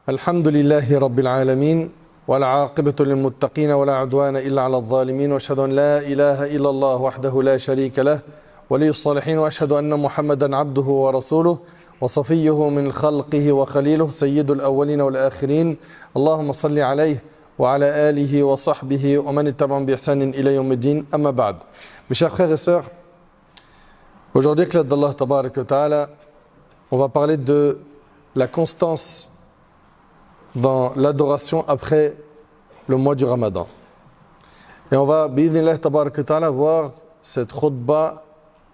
الحمد لله رب العالمين والعاقبة للمتقين ولا عدوان إلا على الظالمين وأشهد أن لا إله إلا الله وحده لا شريك له ولي الصالحين وأشهد أن محمدا عبده ورسوله وصفيه من خلقه وخليله سيد الأولين والآخرين اللهم صل عليه وعلى آله وصحبه ومن اتبعهم بإحسان إلى يوم الدين أما بعد. Mes chers frères et sœurs, aujourd'hui avec l'aide d'Allah Tabarak wa Ta'ala, on va parler de la constance dans l'adoration après le mois du Ramadan. Et on va, bi'idhnillah Tabarak wa Ta'ala, voir cette khutbah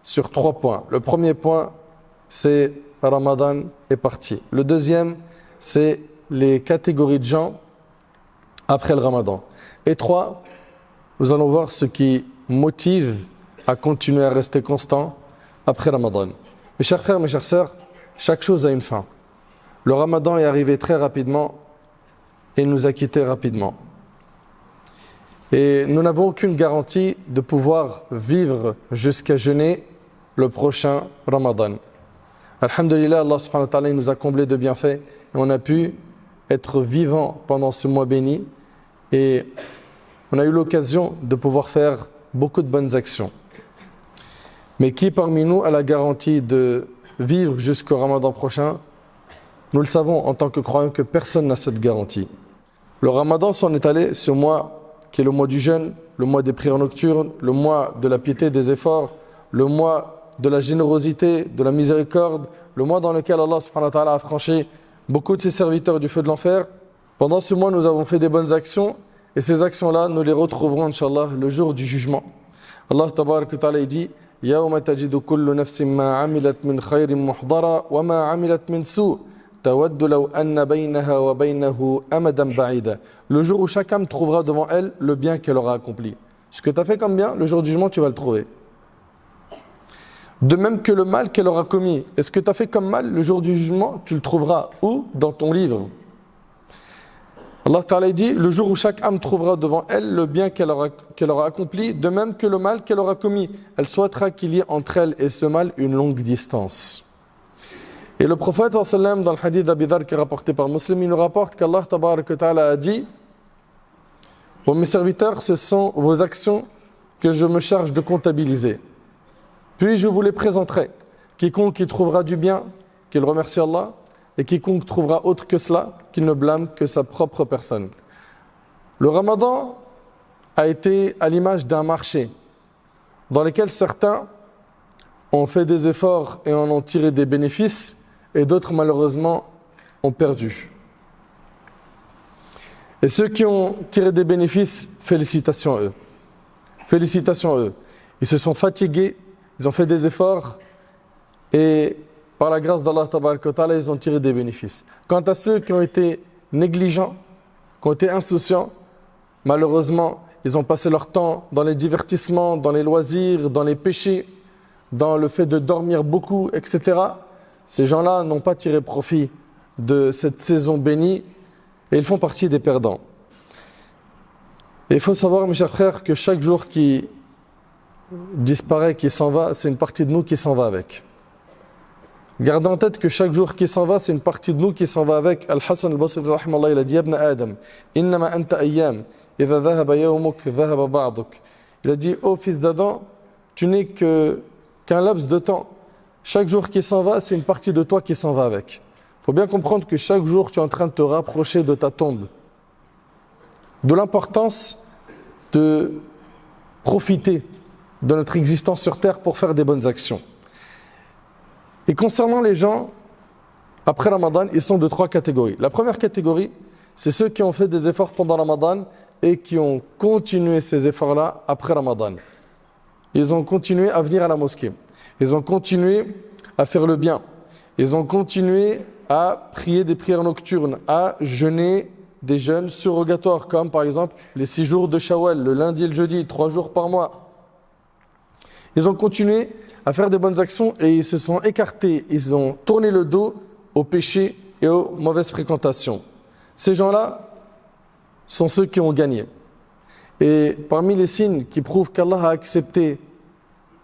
sur 3 points. Le premier point, c'est Ramadan est parti. Le deuxième, c'est les catégories de gens après le Ramadan. Et 3, nous allons voir ce qui motive à continuer à rester constant après Ramadan. Mes chers frères, mes chères sœurs, chaque chose a une fin. Le Ramadan est arrivé très rapidement et nous a quittés rapidement. Et nous n'avons aucune garantie de pouvoir vivre jusqu'à jeûner le prochain Ramadan. Alhamdulillah, Allah subhanahu wa ta'ala nous a comblés de bienfaits et on a pu être vivants pendant ce mois béni et on a eu l'occasion de pouvoir faire beaucoup de bonnes actions. Mais qui parmi nous a la garantie de vivre jusqu'au Ramadan prochain? Nous le savons en tant que croyants que personne n'a cette garantie. Le Ramadan s'en est allé ce mois qui est le mois du jeûne, le mois des prières nocturnes, le mois de la piété, des efforts, le mois de la générosité, de la miséricorde, le mois dans lequel Allah subhanahu wa ta'ala a franchi beaucoup de ses serviteurs du feu de l'enfer. Pendant ce mois, nous avons fait des bonnes actions et ces actions-là, nous les retrouverons, Inch'Allah, le jour du jugement. Allah tabarak wa ta'ala dit يَوْمَ تَجِدُ كُلُّ نَفْسٍ مَا عَمِلَتْ مِنْ خَيْرٍ مُحْضَرًا وَمَا عَمِلَتْ مِنْ سُوءٍ تَوَدُّ لَوْ أَنَّ بَيْنَهَا وَبَيْنَهُ أَمَدًا بَعِيدًا. Le jour où chaque âme trouvera devant elle le bien qu'elle aura accompli. Ce que tu as fait comme bien, le jour du jugement, tu vas le trouver. De même que le mal qu'elle aura commis. Et ce que tu as fait comme mal, le jour du jugement, tu le trouveras où? Dans ton livre. Allah Ta'ala dit, le jour où chaque âme trouvera devant elle le bien qu'elle aura accompli, de même que le mal qu'elle aura commis, elle souhaitera qu'il y ait entre elle et ce mal une longue distance. Et le prophète sallam dans le hadith d'Abi Dharr qui est rapporté par Muslim, il nous rapporte qu'Allah Tabarak wa Ta'ala a dit, ô mes serviteurs, ce sont vos actions que je me charge de comptabiliser. Puis je vous les présenterai. Quiconque y trouvera du bien, qu'il remercie Allah, et quiconque trouvera autre que cela, qu'il ne blâme que sa propre personne. Le Ramadan a été à l'image d'un marché dans lequel certains ont fait des efforts et en ont tiré des bénéfices et d'autres malheureusement ont perdu. Et ceux qui ont tiré des bénéfices, félicitations à eux. Félicitations à eux. Ils se sont fatigués, ils ont fait des efforts et par la grâce d'Allah Tabarak wa Ta'ala, ils ont tiré des bénéfices. Quant à ceux qui ont été négligents, qui ont été insouciants, malheureusement, ils ont passé leur temps dans les divertissements, dans les loisirs, dans les péchés, dans le fait de dormir beaucoup, etc. Ces gens-là n'ont pas tiré profit de cette saison bénie et ils font partie des perdants. Et il faut savoir, mes chers frères, que chaque jour qui disparaît, qui s'en va, c'est une partie de nous qui s'en va avec. Gardez en tête que chaque jour qui s'en va, c'est une partie de nous qui s'en va avec. Al-Hassan al-Basri, rahimallah, il a dit, Ibn Adam, innama anta ayyam, idha dhahaba yawmuk, dhahaba ba'duk. Il a dit, ô fils d'Adam, tu n'es qu'un laps de temps. Chaque jour qui s'en va, c'est une partie de toi qui s'en va avec. Il faut bien comprendre que chaque jour, tu es en train de te rapprocher de ta tombe. De l'importance de profiter de notre existence sur terre pour faire des bonnes actions. Et concernant les gens, après Ramadan, ils sont de 3 catégories. La première catégorie, c'est ceux qui ont fait des efforts pendant Ramadan et qui ont continué ces efforts-là après Ramadan. Ils ont continué à venir à la mosquée. Ils ont continué à faire le bien. Ils ont continué à prier des prières nocturnes, à jeûner des jeûnes surrogatoires, comme par exemple les 6 jours de Shawwal, le lundi et le jeudi, 3 jours par mois. Ils ont continué à faire des bonnes actions et ils se sont écartés, ils ont tourné le dos aux péchés et aux mauvaises fréquentations. Ces gens-là sont ceux qui ont gagné. Et parmi les signes qui prouvent qu'Allah a accepté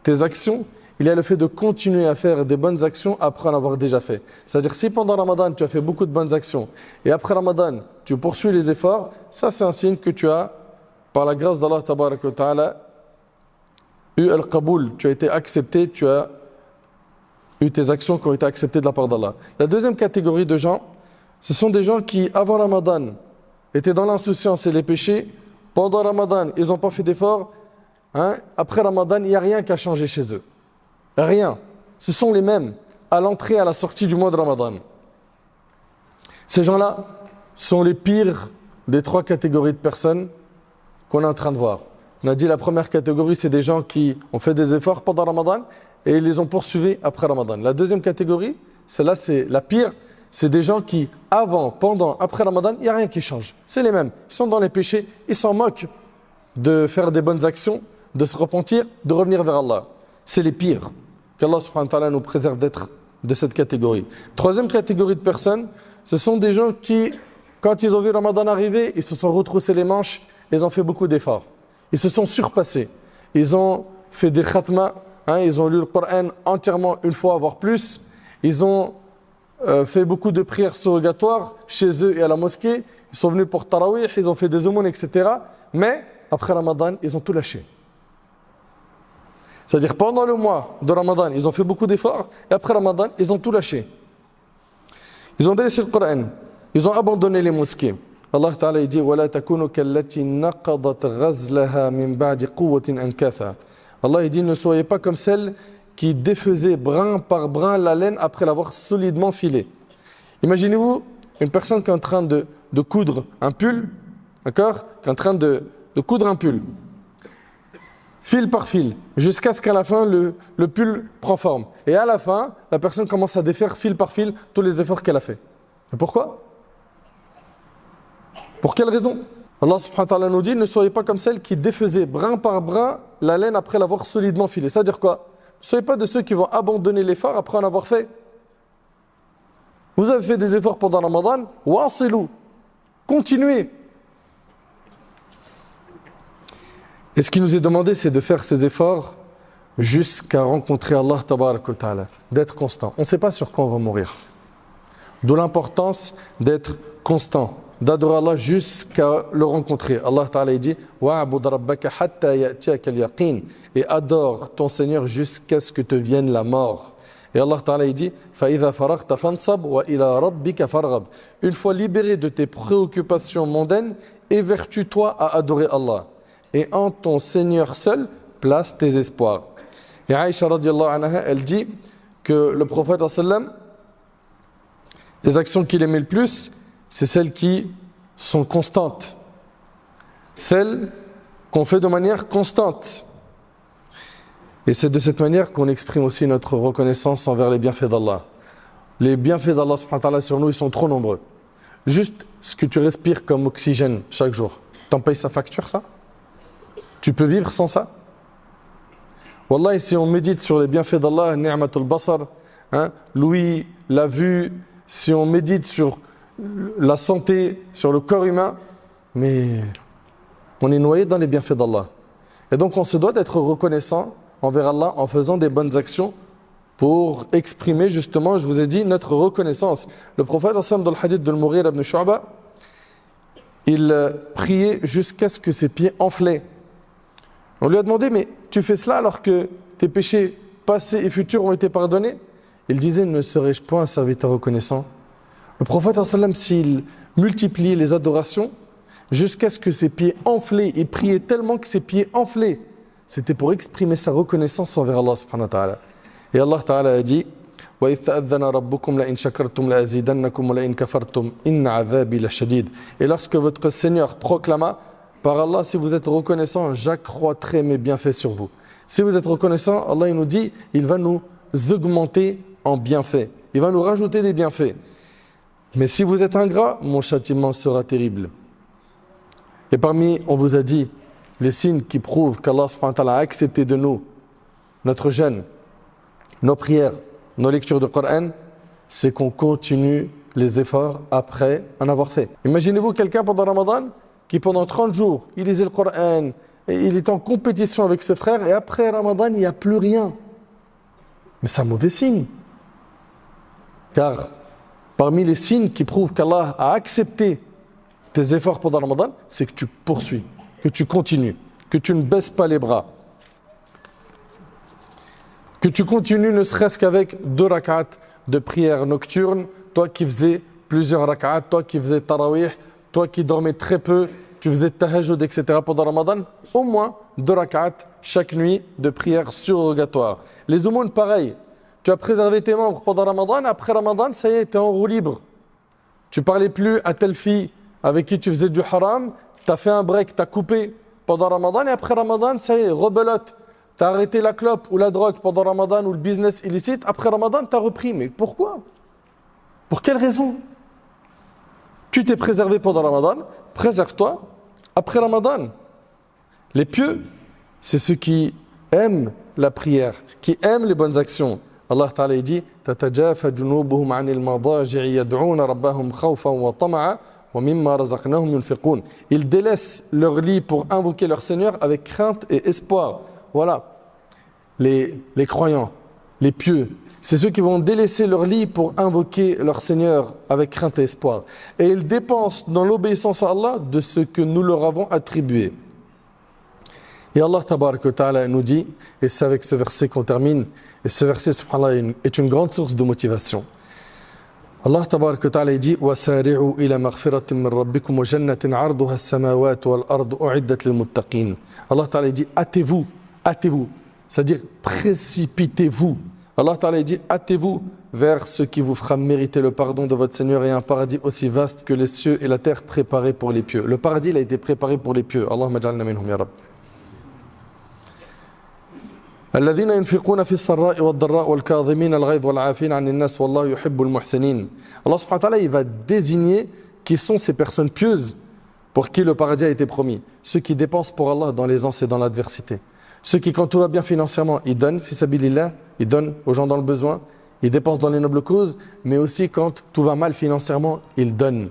tes actions, il y a le fait de continuer à faire des bonnes actions après en avoir déjà fait. C'est-à-dire si pendant Ramadan tu as fait beaucoup de bonnes actions et après Ramadan tu poursuis les efforts, ça c'est un signe que tu as, par la grâce d'Allah tabaraka wa ta'ala, eu al-qaboul, tu as été accepté, tu as eu tes actions qui ont été acceptées de la part d'Allah. La deuxième catégorie de gens, ce sont des gens qui avant Ramadan étaient dans l'insouciance et les péchés. Pendant Ramadan, ils n'ont pas fait d'efforts. Après Ramadan, il n'y a rien qui a changé chez eux. Rien. Ce sont les mêmes à l'entrée et à la sortie du mois de Ramadan. Ces gens-là sont les pires des trois catégories de personnes qu'on est en train de voir. On a dit la première catégorie, c'est des gens qui ont fait des efforts pendant Ramadan et ils les ont poursuivis après Ramadan. La deuxième catégorie, celle-là c'est la pire, c'est des gens qui, avant, pendant, après Ramadan, il n'y a rien qui change. C'est les mêmes. Ils sont dans les péchés, ils s'en moquent de faire des bonnes actions, de se repentir, de revenir vers Allah. C'est les pires. Qu'Allah subhanahu wa ta'ala nous préserve d'être de cette catégorie. Troisième catégorie de personnes, ce sont des gens qui, quand ils ont vu Ramadan arriver, ils se sont retroussés les manches, ils ont fait beaucoup d'efforts. Ils se sont surpassés. Ils ont fait des khatmas, ils ont lu le Coran entièrement une fois, voire plus. Ils ont fait beaucoup de prières surrogatoires chez eux et à la mosquée. Ils sont venus pour Tarawih, ils ont fait des aumônes, etc. Mais après Ramadan, ils ont tout lâché. C'est-à-dire pendant le mois de Ramadan, ils ont fait beaucoup d'efforts et après Ramadan, ils ont tout lâché. Ils ont délaissé le Coran, ils ont abandonné les mosquées. Allah Ta'ala dit وَلَا تَكُونُوا كَالَّتِي نَقَضَتْ غَزْلَهَا مِنْ بَعْدِ قُوَّةٍ أَنْكَاثًا. Allah dit ne soyez pas comme celle qui défaisait brin par brin la laine après l'avoir solidement filée. Imaginez-vous une personne qui est en train de coudre un pull, d'accord, qui est en train de coudre un pull, fil par fil, jusqu'à ce qu'à la fin le pull prend forme. Et à la fin, la personne commence à défaire fil par fil tous les efforts qu'elle a fait. Et pourquoi ? Pour quelle raison ? Allah subhanahu wa ta'ala nous dit ne soyez pas comme celle qui défaisait brin par brin la laine après l'avoir solidement filée. C'est-à-dire quoi ? Ne soyez pas de ceux qui vont abandonner l'effort après en avoir fait. Vous avez fait des efforts pendant Ramadan, wasilou, continuez. Et ce qui nous est demandé, c'est de faire ces efforts jusqu'à rencontrer Allah tabarak wa ta'ala, d'être constant. On ne sait pas sur quoi on va mourir. D'où l'importance d'être constant, d'adorer Allah jusqu'à le rencontrer. Allah Ta'ala dit wa'bud rabbaka hatta ya'tiyaka al-yaqin, et adore ton Seigneur jusqu'à ce que te vienne la mort. Et Allah Ta'ala dit fa idha faraghta fansab wa ila rabbika farghab. Une fois libéré de tes préoccupations mondaines, évertue-toi à adorer Allah. Et en ton Seigneur seul, place tes espoirs. Et Aïcha radiallahu anha, elle dit que le prophète sallam, les actions qu'il aimait le plus, c'est celles qui sont constantes. Celles qu'on fait de manière constante. Et c'est de cette manière qu'on exprime aussi notre reconnaissance envers les bienfaits d'Allah. Les bienfaits d'Allah subhanahu wa ta'ala sur nous, ils sont trop nombreux. Juste ce que tu respires comme oxygène chaque jour. T'en payes sa facture, ça ? Tu peux vivre sans ça ? Wallah, si on médite sur les bienfaits d'Allah, ni'matul basar, l'ouïe, la vue, si on médite sur la santé, sur le corps humain, mais on est noyé dans les bienfaits d'Allah. Et donc on se doit d'être reconnaissant envers Allah en faisant des bonnes actions pour exprimer justement, je vous ai dit, notre reconnaissance. Le prophète, dans le hadith de Al-Mughira ibn Shu'ba, il priait jusqu'à ce que ses pieds enflaient. On lui a demandé, mais tu fais cela alors que tes péchés passés et futurs ont été pardonnés ? Il disait, ne serais-je point un serviteur reconnaissant ? Le prophète, s'il multipliait les adorations jusqu'à ce que ses pieds enflaient, et priait tellement que ses pieds enflaient, c'était pour exprimer sa reconnaissance envers Allah subhanahu wa ta'ala. Et Allah ta'ala a dit وَإِذْ تَأَذَّنَ رَبُّكُمْ لَإِنْ شَكَرْتُمْ لَأَزِيدَنَّكُمْ وَلَإِنْ كَفَرْتُمْ إِنَّ عَذَابِي لَشَدِيدٌ. Et lorsque votre Seigneur proclama, par Allah, si vous êtes reconnaissant, j'accroîtrai mes bienfaits sur vous. Si vous êtes reconnaissant, Allah il nous dit, il va nous augmenter en bienfaits. Il va nous rajouter des bienfaits. Mais si vous êtes ingrat, mon châtiment sera terrible. Et parmi, on vous a dit, les signes qui prouvent qu'Allah subhanahu wa ta'ala a accepté de nous notre jeûne, nos prières, nos lectures de Coran, c'est qu'on continue les efforts après en avoir fait. Imaginez-vous quelqu'un pendant Ramadan qui pendant 30 jours, il lisait le Coran, et il est en compétition avec ses frères, et après Ramadan, il n'y a plus rien. Mais c'est un mauvais signe. Car parmi les signes qui prouvent qu'Allah a accepté tes efforts pendant le Ramadan, c'est que tu poursuis, que tu continues, que tu ne baisses pas les bras. Que tu continues ne serait-ce qu'avec 2 rak'at de prière nocturne, toi qui faisais plusieurs rak'at, toi qui faisais tarawih, toi qui dormais très peu, tu faisais tahajjud, etc. pendant Ramadan, au moins 2 rak'at chaque nuit de prière surrogatoire. Les aumônes, pareil. Tu as préservé tes membres pendant Ramadan, après Ramadan, ça y est, tu es en roue libre. Tu parlais plus à telle fille avec qui tu faisais du haram, tu as fait un break, tu as coupé pendant Ramadan, et après Ramadan, ça y est, rebelote. Tu as arrêté la clope ou la drogue pendant Ramadan ou le business illicite, après Ramadan, tu as repris. Mais pourquoi? Pour quelle raison? Tu t'es préservé pendant Ramadan, préserve-toi après Ramadan. Les pieux, c'est ceux qui aiment la prière, qui aiment les bonnes actions. Allah Ta'ala dit تَتَجَافَ جُنُوبُهُمْ عَنِ الْمَضَاجِعِ يَدْعُونَ رَبَّهُمْ خَوْفًا وَطَمَعًا وَمِمَّا رَزَقْنَاهُمْ يُنْفِقُونَ. Ils délaissent leur lit pour invoquer leur Seigneur avec crainte et espoir. Voilà, les croyants, les pieux, c'est ceux qui vont délaisser leur lit pour invoquer leur Seigneur avec crainte et espoir. Et ils dépensent dans l'obéissance à Allah de ce que nous leur avons attribué. Et Allah Tabarak wa Ta'ala nous dit, et c'est avec ce verset qu'on termine, et ce verset, subhanallah, est une grande source de motivation. Allah Tabarak wa Ta'ala dit وَسَارِعُوا إِلَى مَغْفِرَةٍ مِّن رَبِّكُمْ وَجَنَّةٍ عَرْضُهَا السَّمَاوَاتُ وَالْأَرْضُ أُعِدَّتْ لِلْمُتَّقِينَ. Allah Ta'ala dit hâtez-vous, c'est-à-dire précipitez-vous. Allah Ta'ala dit hâtez-vous vers ce qui vous fera mériter le pardon de votre Seigneur et un paradis aussi vaste que les cieux et la terre préparés pour les pieux. Le paradis il a été préparé pour les pieux. Allahumma ja'alna minhum ya Rabb. الذين ينفقون في السراء والضراء والكاظمين الغيظ والعافين عن الناس والله يحب المحسنين. Allah subhanahu wa ta'ala il va désigner qui sont ces personnes pieuses pour qui le paradis a été promis. Ceux qui dépensent pour Allah dans l'aisance et dans l'adversité. Ceux qui quand tout va bien financièrement, ils donnent fi sabilillah, ils donnent aux gens dans le besoin, ils dépensent dans les nobles causes, mais aussi quand tout va mal financièrement, ils donnent.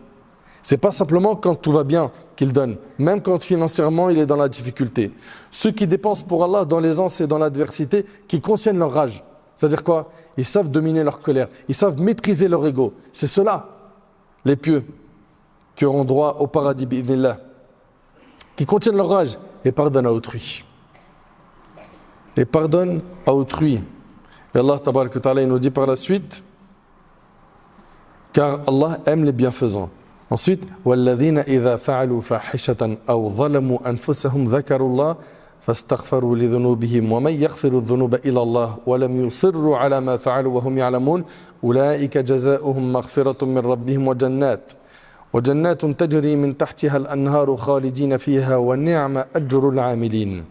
C'est pas simplement quand tout va bien qu'il donne, même quand financièrement il est dans la difficulté. Ceux qui dépensent pour Allah dans l'aisance et dans l'adversité, qui contiennent leur rage. C'est-à-dire quoi? Ils savent dominer leur colère, ils savent maîtriser leur ego. C'est ceux-là, les pieux, qui auront droit au paradis bi'idhnillah, qui contiennent leur rage et pardonnent à autrui. Et pardonnent à autrui. Et Allah Tabarak wa Ta'ala nous dit par la suite, car Allah aime les bienfaisants. Ensuite, وَالَّذِينَ إِذَا فَعَلُوا فَاحِشَةً أَوْ ظَلَمُوا أَنفُسَهُمْ ذَكَرُوا اللَّهَ فَاسْتَغْفَرُوا لِذُنُوبِهِمْ وَمَنْ يَغْفِرُ الذُّنُوبَ إِلَّا اللَّهُ وَلَمْ يُصِرُّوا عَلَى مَا فَعَلُوا وَهُمْ يَعْلَمُونَ أُولَئِكَ جَزَاؤُهُمْ مَغْفِرَةٌ مِّن رَّبِّهِمْ وَجَنَّاتٌ تَجْرِي مِن تَحْتِهَا الْأَنْهَارُ خَالِدِينَ فِيهَا وَنِعْمَ أَجْرُ الْعَامِلِينَ.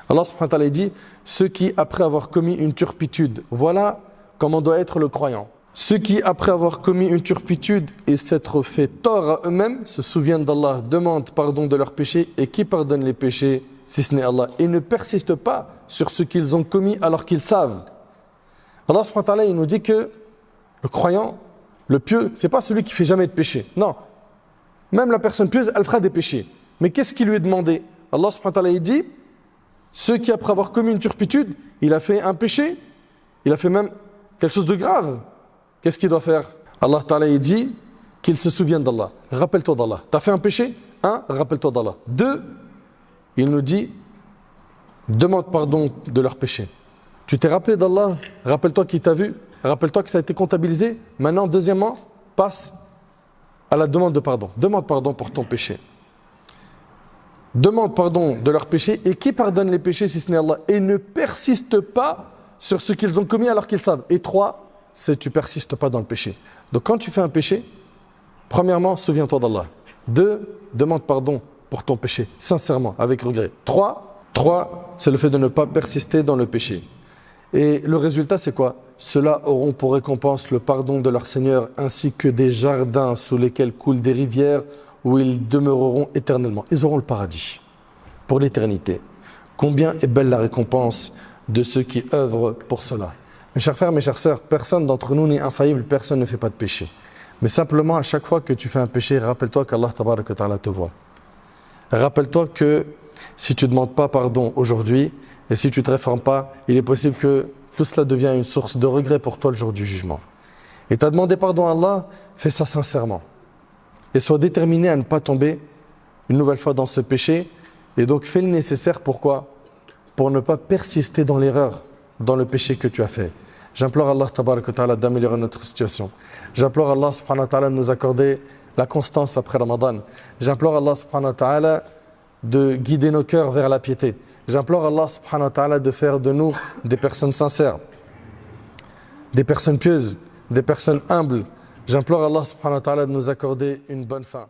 Allah subhanahu wa ta'ala dit, ceux qui après avoir commis une turpitude, voilà comment doit être le croyant. Ceux qui, après avoir commis une turpitude et s'être fait tort à eux-mêmes, se souviennent d'Allah, demandent pardon de leurs péchés, et qui pardonne les péchés si ce n'est Allah, et ne persistent pas sur ce qu'ils ont commis alors qu'ils savent. Allah subhanahu wa ta'ala, il nous dit que le croyant, le pieux, c'est pas celui qui fait jamais de péché. Non. Même la personne pieuse, elle fera des péchés. Mais qu'est-ce qui lui est demandé? Allah subhanahu wa ta'ala, il dit, ceux qui, après avoir commis une turpitude, il a fait un péché, il a fait même quelque chose de grave. Qu'est-ce qu'il doit faire? Allah Ta'ala il dit qu'il se souvienne d'Allah. Rappelle-toi d'Allah. Tu as fait un péché? Un, rappelle-toi d'Allah. Deux, il nous dit demande pardon de leur péché. Tu t'es rappelé d'Allah? Rappelle-toi qu'il t'a vu. Rappelle-toi que ça a été comptabilisé. Maintenant, deuxièmement, passe à la demande de pardon. Demande pardon pour ton péché. Demande pardon de leur péché. Et qui pardonne les péchés si ce n'est Allah? Et ne persiste pas sur ce qu'ils ont commis alors qu'ils savent. Et trois, c'est tu persistes pas dans le péché. Donc quand tu fais un péché, premièrement, souviens-toi d'Allah. Deux, demande pardon pour ton péché, sincèrement, avec regret. Trois, c'est le fait de ne pas persister dans le péché. Et le résultat, c'est quoi? Ceux-là auront pour récompense le pardon de leur Seigneur, ainsi que des jardins sous lesquels coulent des rivières, où ils demeureront éternellement. Ils auront le paradis pour l'éternité. Combien est belle la récompense de ceux qui œuvrent pour cela. Mes chers frères, mes chères sœurs, personne d'entre nous n'est infaillible, personne ne fait pas de péché. Mais simplement, à chaque fois que tu fais un péché, rappelle-toi qu'Allah Tabarak wa Ta'ala te voit. Rappelle-toi que si tu ne demandes pas pardon aujourd'hui, et si tu ne te réformes pas, il est possible que tout cela devient une source de regret pour toi le jour du jugement. Et tu as demandé pardon à Allah, fais ça sincèrement. Et sois déterminé à ne pas tomber une nouvelle fois dans ce péché. Et donc fais le nécessaire, pourquoi ? Pour ne pas persister dans l'erreur, dans le péché que tu as fait. J'implore Allah tabarak wa ta'ala d'améliorer notre situation. J'implore Allah subhanahu wa ta'ala de nous accorder la constance après Ramadan. J'implore Allah subhanahu wa ta'ala de guider nos cœurs vers la piété. J'implore Allah subhanahu wa ta'ala de faire de nous des personnes sincères, des personnes pieuses, des personnes humbles. J'implore Allah subhanahu wa ta'ala de nous accorder une bonne fin.